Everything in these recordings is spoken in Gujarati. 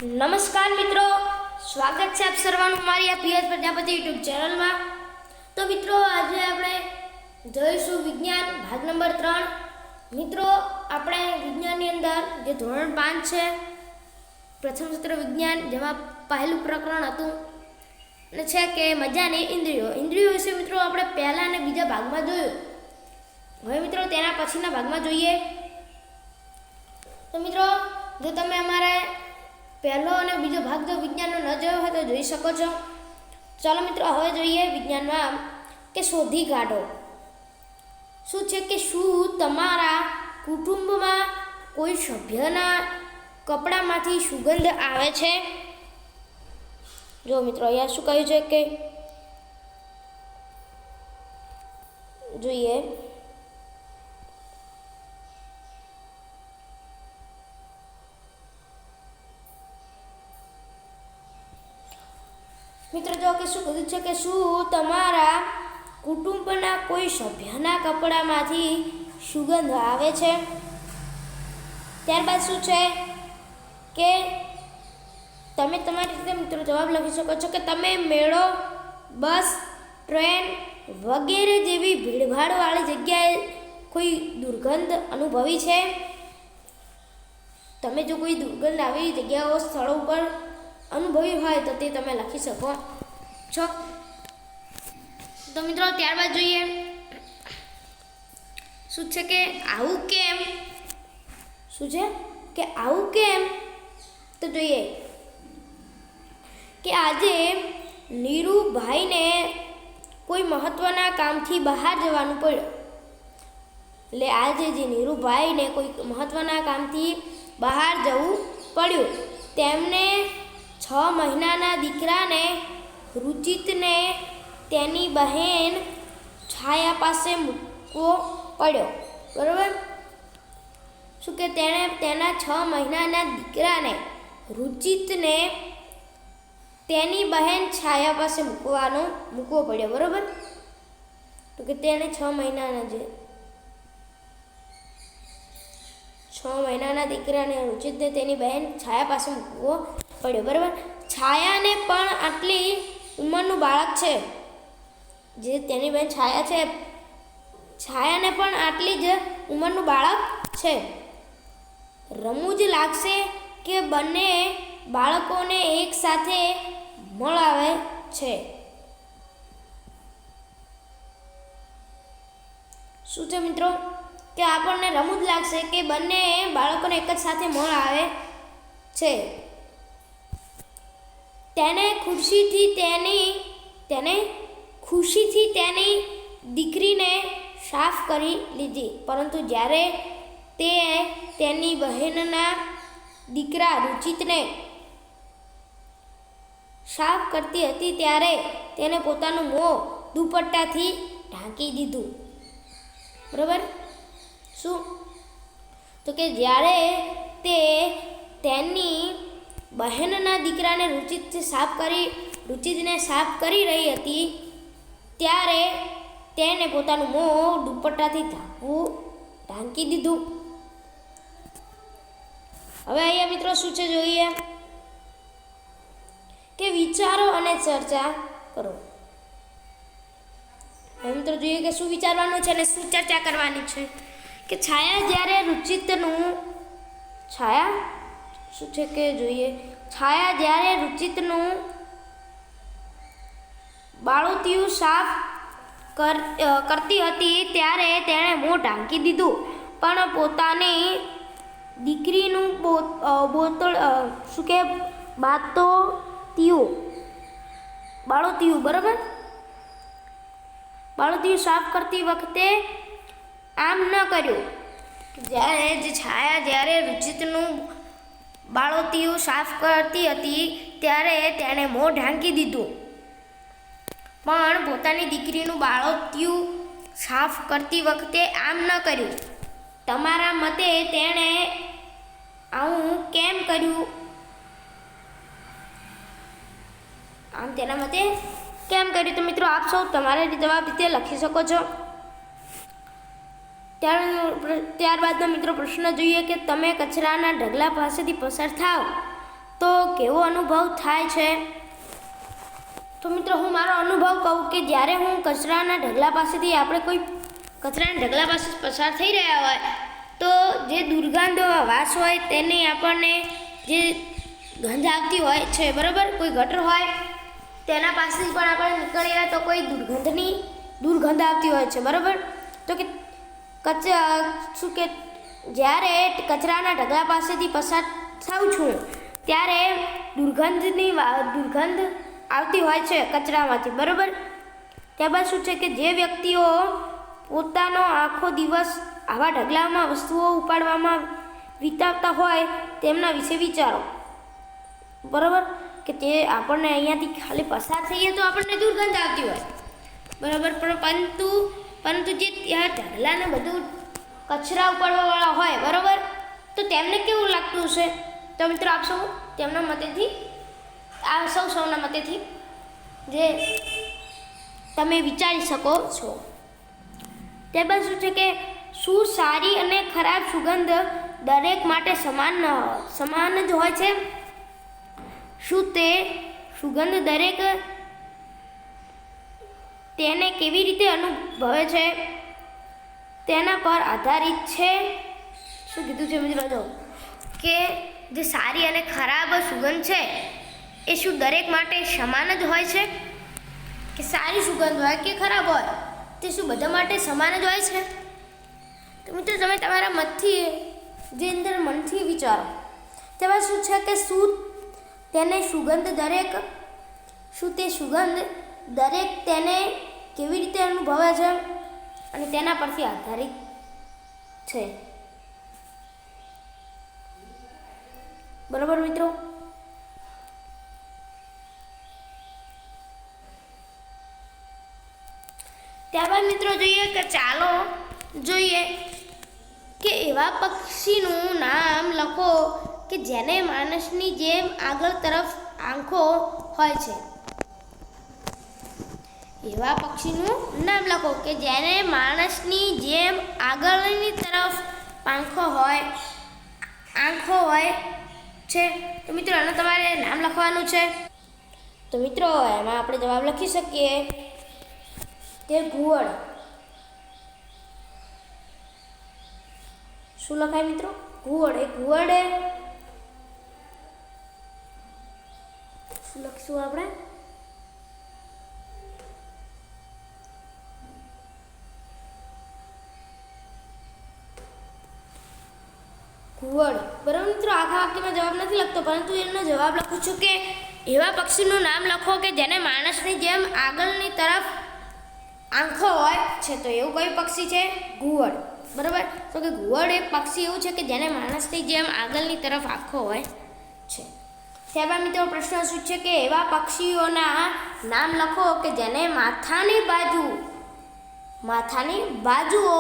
નમસ્કાર મિત્રો, સ્વાગત છે આપ સર્વનું મારી આ પીએસ પ્રજાપતિ યુટ્યુબ ચેનલમાં। તો મિત્રો, આજે આપણે જોઈશું વિજ્ઞાન ભાગ નંબર 3। મિત્રો, આપણે વિજ્ઞાનની અંદર જે ધોરણ 5 છે પ્રથમ સત્ર વિજ્ઞાન, જેમાં પહેલું પ્રકરણ હતું અને છે કે મજાની ઇન્દ્રિયો વિશે મિત્રો આપણે પહેલા અને બીજા ભાગમાં જોયું। હવે મિત્રો તેના પછીના ભાગમાં જોઈએ। તો મિત્રો, જો તમે અમારે પહેલો અને બીજો ભાગ જો વિજ્ઞાનનો ન જોયો હોય તો જોઈ શકો છો। ચાલો મિત્રો, હવે જોઈએ વિજ્ઞાનમાં કે શોધી કાઢો। શું છે કે શું તમારા કુટુંબમાં કોઈ સભ્યના કપડામાંથી સુગંધ આવે છે? જો મિત્રો, અહીંયા શું કહ્યું છે કે જોઈએ મિત્રો, જો કે શું કીધું છે કે શું તમારા કુટુંબના કોઈ સભ્યના કપડામાંથી સુગંધ આવે છે? ત્યારબાદ શું છે કે તમે તમારી રીતે મિત્રો જવાબ લખી શકો છો કે તમે મેળો, બસ, ટ્રેન વગેરે જેવી ભીડભાડવાળી જગ્યાએ કોઈ દુર્ગંધ અનુભવી છે? તમે જો કોઈ દુર્ગંધ આવી જગ્યાઓ, સ્થળો ઉપર અનુભવી હોય તો તે તમે લખી શકો છો। તો મિત્રો, ત્યારબાદ જોઈએ શું છે કે આવું કેમ? શું છે કે આવું કેમ? તો જોઈએ કે આજે નીરુભાઈને કોઈ મહત્વના કામથી બહાર જવાનું પડ્યું। એટલે આજે જે નીરુભાઈને કોઈ મહત્વના કામથી બહાર જવું પડ્યું। તેમને 6 મહિનાના દીકરાને રુચિતને તેની બહેન છાયા પાસે મૂકવો પડ્યો, બરાબર? શું કે તેણે તેના 6 મહિનાના દીકરાને રુચિતને તેની બહેન છાયા પાસે મૂકવો પડ્યો, બરાબર? તો કે તેણે 6 મહિનાના દીકરાને રુચિતને તેની બહેન છાયા પાસે મૂકવો પડ્યો, બરાબર? છાયાને પણ આટલી ઉંમરનું બાળક છે, જે તેની બહેન છાયા છે, છાયાને પણ આટલી જ ઉંમરનું બાળક છે। રમૂજ લાગશે કે બંને બાળકોને એક સાથે મળાવે છે। શું છે મિત્રો કે આપણને રમૂજ લાગશે કે બંને બાળકોને એક જ સાથે મળાવે છે। તેને ખુશીથી તેની દીકરીને સાફ કરી લીધી, પરંતુ જ્યારે તે તેની બહેનના દીકરા રુચિતને સાફ કરતી હતી ત્યારે તેને પોતાનું મોં દુપટ્ટાથી ઢાંકી દીધું, બરાબર? શું તો કે જ્યારે તે તેની બહેનના દીકરાને રુચિતને સાફ કરી રહી હતી ત્યારે તેને પોતાનું મોં દુપટ્ટાથી ઢાંકી દીધું। હવે અહીંયા મિત્રો શું છે જોઈએ કે વિચારો અને ચર્ચા કરો। હવે મિત્રો જોઈએ કે શું વિચારવાનું છે અને શું ચર્ચા કરવાની છે। કે છાયા જ્યારે રુચિતનું બાળોતિયું સાફ કરતી હતી ત્યારે તેણે મોં ઢાંકી દીધું, પણ પોતાની દીકરીનું બાળોતિયું, બરાબર? બાળોતિયું સાફ કરતી વખતે આમ ન કર્યું। જ્યારે રુચિતનું બાળોતિયું સાફ કરતી હતી ત્યારે તેણે મોં ઢાંકી દીધું, પણ પોતાની દીકરીનું બાળોતિયું સાફ કરતી વખતે આમ ન કર્યું। તમારા મતે તેણે આવું કેમ કર્યું? તેના મતે કેમ કર્યું? તો મિત્રો, આપ સૌ તમારા જવાબ રીતે લખી શકો છો। ત્યારબાદનો મિત્રો પ્રશ્ન જોઈએ કે તમે કચરાના ઢગલા પાસેથી પસાર થાવ તો કેવો અનુભવ થાય છે? તો મિત્રો હું મારો અનુભવ કહું કે જ્યારે હું કચરાના ઢગલા પાસેથી આપણે કોઈ કચરાના ઢગલા પાસે પસાર થઈ રહ્યા હોય તો જે દુર્ગંધ વાસ હોય તેની આપણને જે ગંધ આવતી હોય છે, બરાબર, કોઈ ગટર હોય તેના પાસેથી પણ આપણે નીકળીએ તો કોઈ દુર્ગંધ આવતી હોય છે, બરાબર. તો કે શું કે જ્યારે કચરાના ઢગલા પાસેથી પસાર થાઉં છું ત્યારે દુર્ગંધ આવતી હોય છે કચરામાંથી, બરાબર. ત્યારબાદ શું છે કે જે વ્યક્તિઓ પોતાનો આખો દિવસ આવા ઢગલામાં વસ્તુઓ ઉપાડવામાં વિતાવતા હોય તેમના વિશે વિચારો, બરાબર, કે તે આપણને અહીંયાથી ખાલી પસાર થઈએ તો આપણને દુર્ગંધ આવતી હોય, બરાબર, પરંતુ જે ત્યાં ઢગલાને બધું કચરા ઉપાડવાવાળા હોય, બરાબર, તો તેમને કેવું લાગતું હશે? તો મિત્રો આપ સૌ તેમના મતેથી સૌના મતેથી જે તમે વિચારી શકો છો. ત્યારબાદ શું છે કે શું સારી અને ખરાબ સુગંધ દરેક માટે સમાન જ હોય છે? શું તે સુગંધ દરેક તેને કેવી રીતે અનુભવે છે તેના પર આધારિત છે. શું કીધું છે મિત્રો? જો કે જે સારી અને ખરાબ સુગંધ છે એ શું દરેક માટે સમાન જ હોય છે? કે સારી સુગંધ હોય કે ખરાબ હોય તે શું બધા માટે સમાન જ હોય છે? તો મિત્રો તમે તમારા મનથી વિચારો. તેમાં શું છે કે શું તે સુગંધ દરેક તેને કેવી રીતે અનુભવે છે અને તેના પરથી આધારિત છે, બરાબર મિત્રો. ત્યારબાદ મિત્રો ચાલો જોઈએ કે એવા પક્ષીનું નામ લખો કે જેને માણસની જેમ આગળ તરફ આંખો હોય છે. એવા પક્ષીનું નામ લખો કે જેને માણસની જેમ આગળની તરફ આંખો હોય છે. તો મિત્રો આનું તમારે નામ લખવાનું છે. તો મિત્રો એમાં આપણે જવાબ લખી શકીએ તે ઘુવડ. શું લખાય મિત્રો? ઘુવડ. શું લખશું આપણે? ઘુવડ, બરાબર મિત્રો. આખા વાક્યમાં જવાબ નથી લખતો, પરંતુ એનો જવાબ લખું છું કે એવા પક્ષીનું નામ લખો કે જેને માણસની જેમ આગળની તરફ આંખો હોય છે. તો એવું કયું પક્ષી છે? ઘુવડ, બરાબર. તો કે ઘુવડ એક પક્ષી એવું છે કે જેને માણસની જેમ આગળની તરફ આંખો હોય છે. ત્યારબાદ મિત્રો પ્રશ્ન શું છે કે એવા પક્ષીઓના નામ લખો કે જેને માથાની બાજુઓ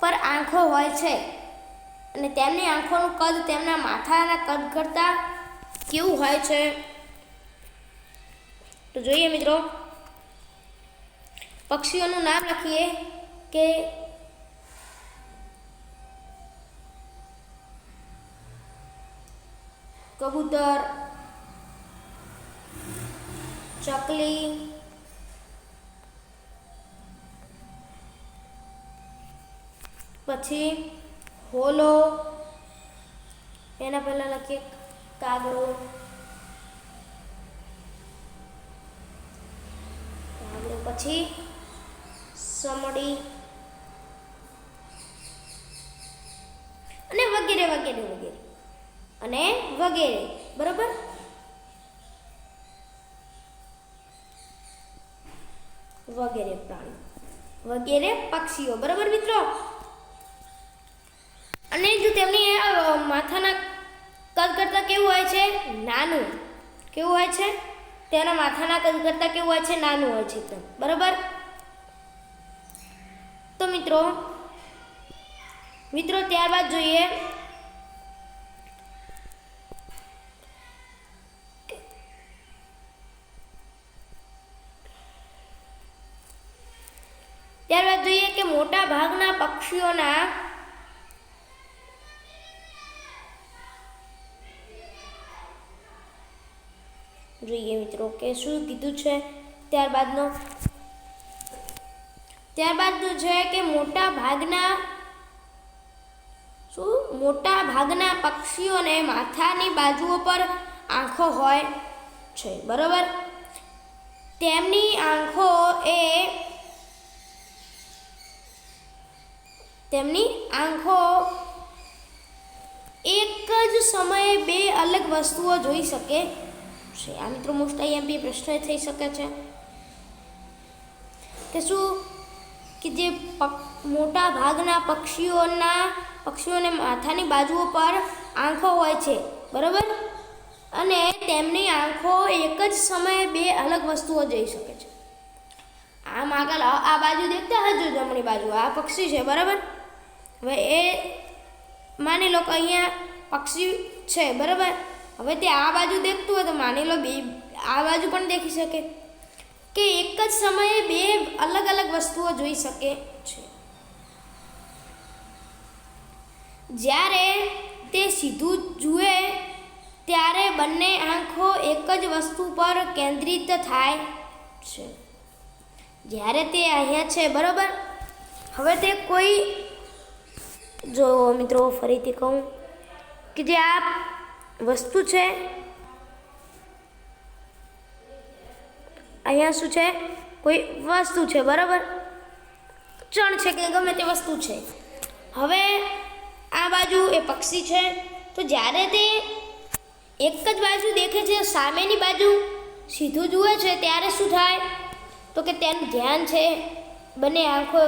પર આંખો હોય છે અને તેમની આંખોનું કદ તેમના માથાના કદ કરતાં કેવું હોય છે. તો જોઈએ મિત્રો, પક્ષીઓનું નામ લખીએ કે કબૂતર, ચકલી, પછી હોલો, એના પહેલા લખીએ કાગડો, પછી સમડી અને વગેરે વગેરે વગેરે અને વગેરે, બરાબર. વગેરે પ્રાણી, વગેરે પક્ષીઓ, બરાબર મિત્રો. અને જો તેમની માથાના કદ કરતાં કેવું હોય છે? નાનું. કેવું હોય છે? તેના માથાના કદ કરતાં કેવું હોય છે? નાનું હોય છે એકદમ, બરાબર. તો મિત્રો ત્યારબાદ જોઈએ કે મોટા ભાગના પક્ષીઓના જોઈએ મિત્રો કે શું કીધું છે ત્યારબાદનું છે કે મોટા ભાગના પક્ષીઓને માથાની બાજુઓ પર આંખો હોય છે, બરાબર. તેમની આંખો એક જ સમયે બે અલગ વસ્તુઓ જોઈ શકે છે. આ મિત્રો મોસ્ટ આઈએમપી પ્રશ્ન થઈ શકે છે કે શું કે જે મોટા ભાગના પક્ષીઓને માથાની બાજુઓ પર આંખો હોય છે, બરાબર, અને તેમની આંખો એક જ સમયે બે અલગ વસ્તુઓ જોઈ શકે છે. આમ આગળ આ બાજુ દેખતા હજુ જમણી બાજુ આ પક્ષી છે, બરાબર. હવે એ માની લો કે અહીંયા પક્ષી છે, બરાબર. હવે તે આ બાજુ દેખતું હોય તો માની લો આ બાજુ પણ દેખી શકે કે એક જ સમયે બે અલગ અલગ વસ્તુઓ જોઈ શકે છે. જ્યારે તે સીધું જુએ ત્યારે બંને આંખો એક જ વસ્તુ પર કેન્દ્રિત થાય છે. જ્યારે તે અહીંયા છે, બરાબર. હવે તે કોઈ જો મિત્રો ફરીથી કહું કે જે આ વસ્તુ છે અહીંયા શું છે, કોઈ વસ્તુ છે, બરાબર, ચણ છે કે ગમે તે વસ્તુ છે. હવે આ બાજુ એ પક્ષી છે, તો જ્યારે તે એક જ બાજુ દેખે છે, સામેની બાજુ સીધું જુએ છે, ત્યારે શું થાય તો કે તેનું ધ્યાન છે બંને આંખો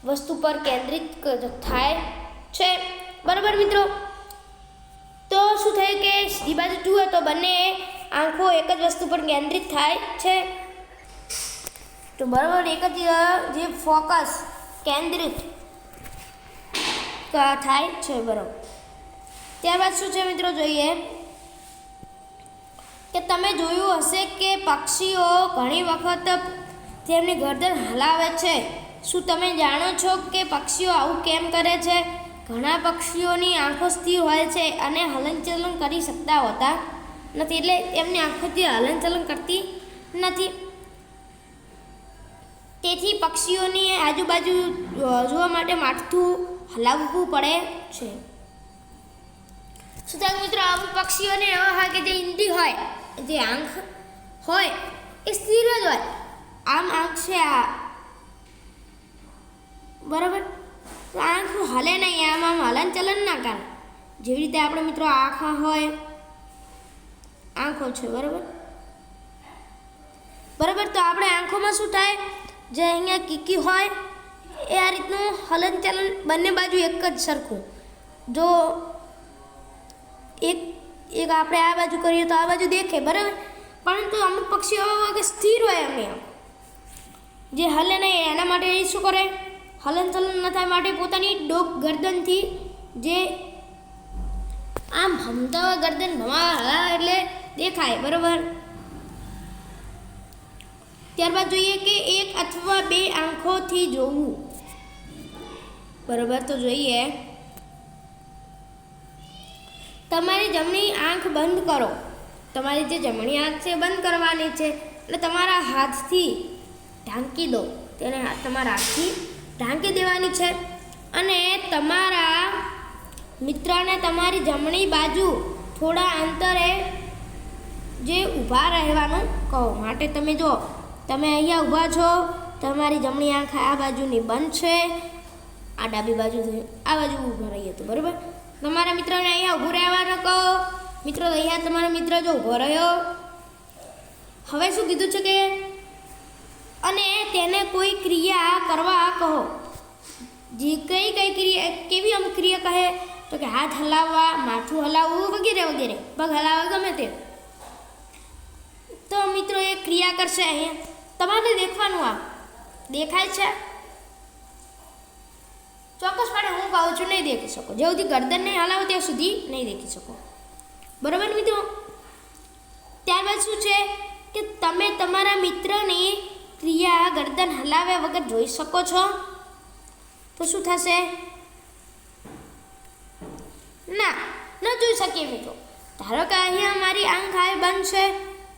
વસ્તુ પર કેન્દ્રિત થાય છે, બરાબર મિત્રો. તો શું થાય કે સીધી બાજુ જુએ તો બંને આંખો એક જ વસ્તુ પર કેન્દ્રિત થાય છે, તો બરાબર એક જ જે ફોકસ કેન્દ્રિત થાય છે, બરાબર. ત્યારબાદ શું છે મિત્રો જોઈએ કે તમે જોયું હશે કે પક્ષીઓ ઘણી વખત તેમની ગરદન હલાવે છે. શું તમે જાણો છો કે પક્ષીઓ આવું કેમ કરે છે? ઘણા પક્ષીઓની આંખો સ્થિર હોય છે અને હલનચલન કરી શકતા હોતા નથી, એટલે એમની આંખોથી હલનચલન કરતી નથી. તેથી પક્ષીઓની આજુબાજુ જોવા માટે માથું હલાવવું પડે છે. શું થાય મિત્રો, અમુક પક્ષીઓને એવા હોય કે જે ઈંડી હોય, જે આંખ હોય એ સ્થિર જ હોય, આમ આંખ છે આ, બરાબર, તો આંખ હલે નહીં, આમ હલનચલન ના કરે. જેવી રીતે આપણે મિત્રો આંખો હોય, આંખો છે, બરાબર, તો આપણે આંખોમાં શું થાય, જે અહીંયા કીકી હોય એ આ રીતનું હલનચલન બંને બાજુ એક જ સરખું. જો એક આપણે આ બાજુ કરીએ તો આ બાજુ દેખે, બરાબર, પરંતુ અમુક પક્ષીઓ કે સ્થિર હોય એમની આંખ, જે હલે નહીં, એના માટે એ શું કરે, હલનચલન ન થાય માટે પોતાની ડોક ગરદનથી જે આમ હમતા ગરદન હલાવે એટલે દેખાય, બરાબર. ત્યારબાદ જોઈએ કે એક અથવા બે આંખોથી જોવું, બરાબર. તો જોઈએ તમારી જમણી આંખ બંધ કરો. તમારી જે જમણી આંખ છે બંધ કરવાની છે એટલે તમારા હાથથી ઢાંકી દો, તેને તમારા હાથથી ઢાંકી દેવાની છે અને તમારા મિત્રને તમારી જમણી બાજુ થોડા અંતરે જે ઊભા રહેવાનું કહો. માટે તમે જો તમે અહીંયા ઊભા છો, તમારી જમણી આંખ આ બાજુની બંધ છે, આ ડાબી બાજુ આ બાજુ ઊભા રહીએ તો, બરાબર. તમારા મિત્રને અહીંયા ઊભું રહેવાનું કહો. મિત્રો અહીંયા તમારો મિત્ર જો ઊભો રહ્યો, હવે શું કીધું છે કે અને તેને કોઈ ક્રિયા કરવા કહો. જે કઈ ક્રિયા, કેવી અમુક ક્રિયા કહે તો કે હાથ હલાવવા, માથું હલાવવું વગેરે વગેરે, પગ હલાવવા, ગમે તે. તો મિત્રો એ ક્રિયા કરશે. અહીંયા તમારે દેખવાનું, આ દેખાય છે ચોક્કસપણે હું કહું છું નહીં દેખી શકો, જ્યાં સુધી ગરદન નહીં હલાવો ત્યાં સુધી નહીં દેખી શકો, બરાબર મિત્રો. ત્યારબાદ શું છે કે તમે તમારા મિત્રની ક્રિયા ગરદન હલાવ્યા વગર જોઈ શકો છો. તો શું થશે? ના, ન જોઈ શકીએ મિત્રો. ધારો કે અહીંયા મારી આંખ બંધ છે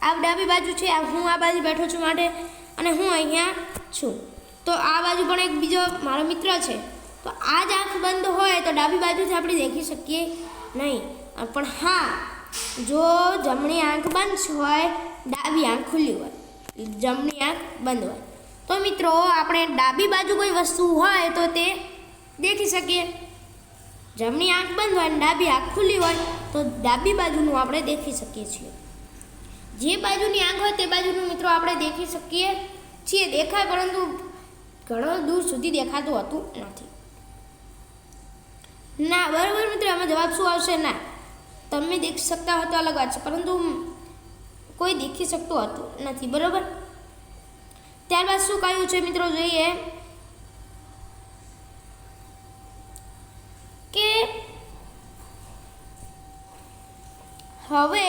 આ ડાબી બાજુ છે, હું આ બાજુ બેઠો છું માટે, અને હું અહીંયા છું. તો આ બાજુ પણ એક બીજો મારો મિત્ર છે. તો આ જ આંખ બંધ હોય તો ડાબી બાજુથી આપણે દેખી શકીએ નહીં. પણ હા, જો જમણી આંખ બંધ હોય, ડાબી આંખ ખુલ્લી હોય, જમણી આંખ બંધ હોય, તો મિત્રો આપણે ડાબી બાજુ કોઈ વસ્તુ હોય તો તે દેખી શકીએ. જમણી આંખ બંધ હોય અને ડાબી આંખ ખુલ્લી હોય તો ડાબી બાજુનું આપણે દેખી શકીએ છીએ. જે બાજુની આંખ હોય તે બાજુનું મિત્રો આપણે દેખી શકીએ છીએ. દેખાય, પરંતુ ઘણો દૂર સુધી દેખાતું હોતું નથી. ના, બરાબર મિત્રો, આમાં જવાબ શું આવશે? ના. તમે દેખી શકતા હો તો અલગ વાત છે, પરંતુ કોઈ દેખી શકતું હોતું નથી. બરાબર. ત્યારબાદ શું કહ્યું છે મિત્રો, જોઈએ કે હવે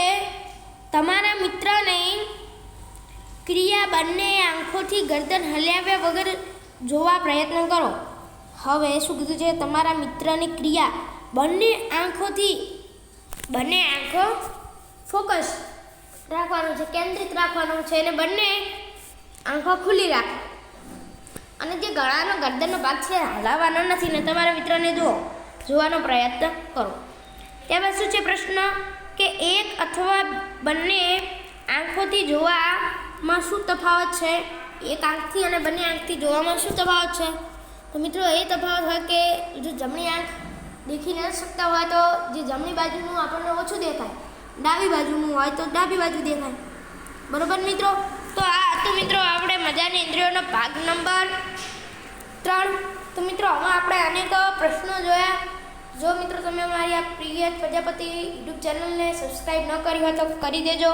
તમારા મિત્રને ક્રિયા બંને આંખોથી ગરદન હલાવ્યા વગર જોવા પ્રયત્ન કરો. હવે શું કીધું છે? તમારા મિત્રની ક્રિયા બંને આંખો ફોકસ રાખવાનું છે, કેન્દ્રિત રાખવાનું છે, અને બંને આંખો ખુલ્લી રાખો. અને જે ગળાનો ગરદનનો ભાગ છે હલાવવાનો નથી ને તમારા મિત્રને જોવાનો પ્રયત્ન કરો. ત્યારબાદ શું છે પ્રશ્ન કે એક અથવા બંને આંખોથી જોવામાં શું તફાવત છે? એક આંખથી અને બંને આંખથી જોવામાં શું તફાવત છે? તો મિત્રો એ તફાવત હોય કે જો જમણી આંખ દેખી ન શકતા હોય તો જે જમણી બાજુનું આપણને ઓછું દેખાય, ડાબી બાજુનું હોય તો ડાબી બાજુ દેખાય. બરોબર મિત્રો? તો આ હતું મિત્રો આપણે મજાની ઇન્દ્રિયોનો ભાગ નંબર 3. તો મિત્રો હવે આપણે અનેક પ્રશ્નો જોયા. જો મિત્રો તમે અમારી આ પ્રિય પ્રજાપતિ યુટ્યુબ ચેનલને સબસ્ક્રાઈબ ન કરી હોય તો કરી દેજો.